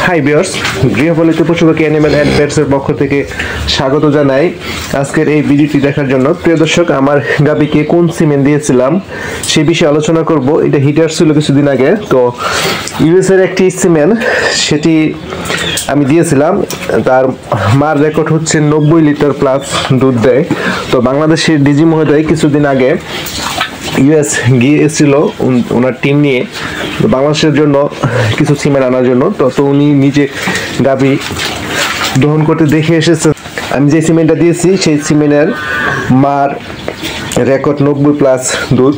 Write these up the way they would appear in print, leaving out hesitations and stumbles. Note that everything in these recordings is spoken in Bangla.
হাই ভিউয়ার্স, গৃহপালিত পশুপাখি অ্যানিম্যাল অ্যান্ড পেটস এর পক্ষ থেকে স্বাগত জানাই আজকের এই ভিডিওটি দেখার জন্য। প্রিয় দর্শক, আমার গাবিকে কোন সিমেন্ট দিয়েছিলাম সে বিষয়ে আলোচনা করব। এটা হিটার ছিল কিছুদিন আগে, তো ইউএস এর একটি সিমেন্ট সেটি আমি দিয়েছিলাম। তার মার রেকর্ড হচ্ছে 90 লিটার প্লাস দুধ দেয়। তো বাংলাদেশের ডিজি মহোদয় কিছুদিন আগে ইউএস গিয়েছিল ওনার টিম নিয়ে বাংলাদেশের জন্য কিছু সিমেন্ট আনার জন্য। তো উনি নিজে গাভী দহন করতে দেখে এসেছে। আমি যে সিমেন্টটা দিয়েছি সেই সিমেন্টের মার রেকর্ড 90 প্লাস দুধ।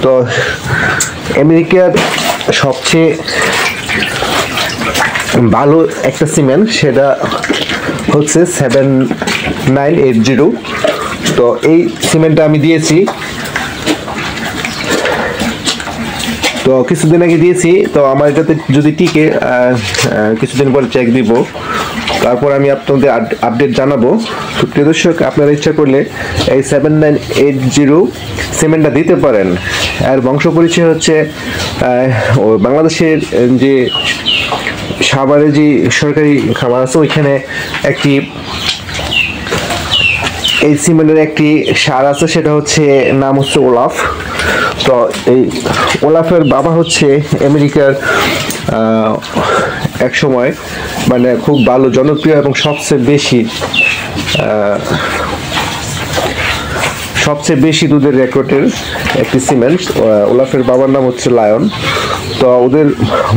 তো আমেরিকার সবচেয়ে ভালো একটা সিমেন্ট, সেটা হচ্ছে 7980। তো এই সিমেন্টটা আমি দিয়েছি, তো কিছুদিন আগে দিয়েছি। তো আমার এটাতে যদি টিকে কিছুদিন পরে চেক দিব, তারপর আমি আপনাদের আপডেট জানাবো। তো প্রিয় দর্শক, আপনারা ইচ্ছা করলে এই 7980 সিমেন্টটা দিতে পারেন। আর বংশ পরিচয় হচ্ছে বাংলাদেশের যে সাভারে যে সরকারি খামার আছে ওইখানে একটি এই সিমেন্টের একটি সার আছে, সেটা হচ্ছে নাম হচ্ছে ওলাফ। তো এই ওলাফের বাবা হচ্ছে আমেরিকার এক সময় মানে খুব ভালো জনপ্রিয় এবং সবচেয়ে বেশি দুধের রেকর্ডের একটি সিমেন্ট। ওলাফের বাবার নাম হচ্ছে লায়ন। তো ওদের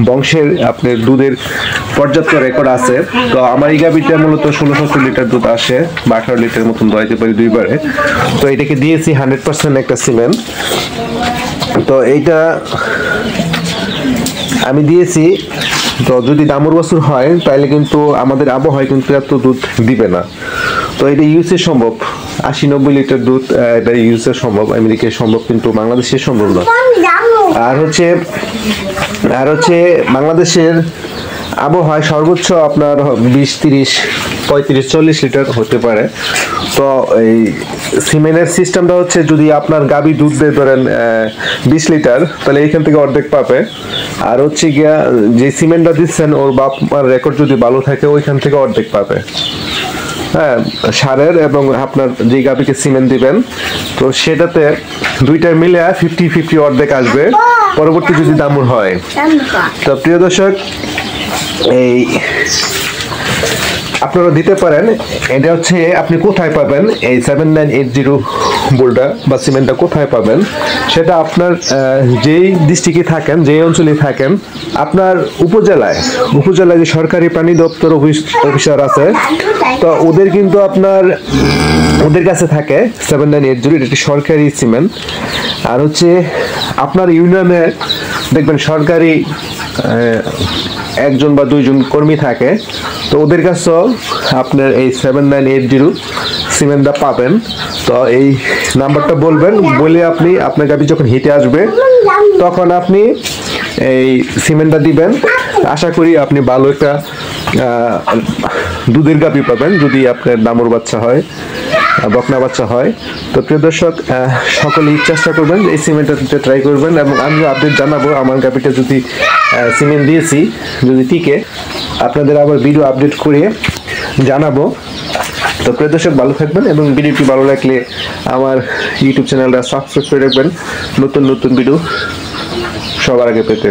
বংশের আপনার দুধের পর্যাপ্ত রেকর্ড আছে। তো আমার এই গাভীটা মূলত 16-17 লিটার দুধ আসে বা 18 লিটার মতন দোয়াইতে পারি দুইবারে। তো এটাকে দিয়েছি 100% একটা সিমেন্ট। তো এইটা আমি দিয়েছি। তো যদি দামুর বছর হয় তাহলে কিন্তু আমাদের আবহাওয়ায় কিন্তু এত দুধ দিবে না। তো এটা ইউএসএ সম্ভব, 80-90 লিটার দুধ এটা ইউএসএ সম্ভব, আমেরিকায় সম্ভব, কিন্তু বাংলাদেশে সম্ভব না। আর হচ্ছে বাংলাদেশের আবহাওয়ায় সর্বোচ্চ আপনার 20-30-35-40 লিটার হতে পারে। তো এই সিমেন্টের সিস্টেমটা হচ্ছে, যদি আপনার গাভী দুধ দেয় ধরেন 20 লিটার, তাহলে এইখান থেকে অর্ধেক পাবে। আর হচ্ছে গিয়া যে সিমেন্টটা দিচ্ছেন ওর বাপমার রেকর্ড যদি ভালো থাকে ওইখান থেকে অর্ধেক পাবে। হ্যাঁ, সারের এবং আপনার যে গাভীকে সিমেন্ট দিবেন, তো সেটাতে দুইটার মিলে 50-50 অর্ধেক আসবে পরবর্তী যদি দামুর হয়। তো প্রিয় দর্শক, এই আপনারা দিতে পারেন। এটা হচ্ছে আপনি কোথায় পাবেন এই 7980 বোল্ডার বা সিমেন্টটা কোথায় পাবেন, সেটা আপনার যেই ডিস্ট্রিক্টে থাকেন, যেই অঞ্চলে থাকেন, আপনার উপজেলায় যে সরকারি প্রাণী দপ্তর অফিসার আছে, তো ওদের কিন্তু ওদের কাছে থাকে 7980। এটা একটি সরকারি সিমেন্ট। আর হচ্ছে আপনার ইউনিয়নে দেখবেন সরকারি একজন বা দুইজন কর্মী থাকে, তো ওদের কাছেও আপনার এই 7980 সিমেন্টটা পাবেন। তো এই নাম্বারটা বলবেন, বলে আপনার গাভী যখন হিটে আসবে তখন আপনি এই সিমেন্টটা দিবেন। আশা করি আপনি ভালো একটা দুধের গাভী পাবেন, যদি আপনার দামুর বাচ্চা হয়, বকনা বাচ্চা হয়। তো প্রিয় দর্শক, সকলেই চেষ্টা করবেন এই সিমেন্টটা ট্রাই করবেন, এবং আমিও আপডেট জানাবো আমার গাভীটা যদি সিমেন্ট দিয়েছি যদি টিকে, আপনাদের আবার ভিডিও আপডেট করে জানাবো। তো প্রিয় দর্শক, ভালো থাকবেন এবং ভিডিওটি ভালো লাগলে আমার ইউটিউব চ্যানেলটা সাবস্ক্রাইব করে রাখবেন নতুন ভিডিও সবার আগে পেতে।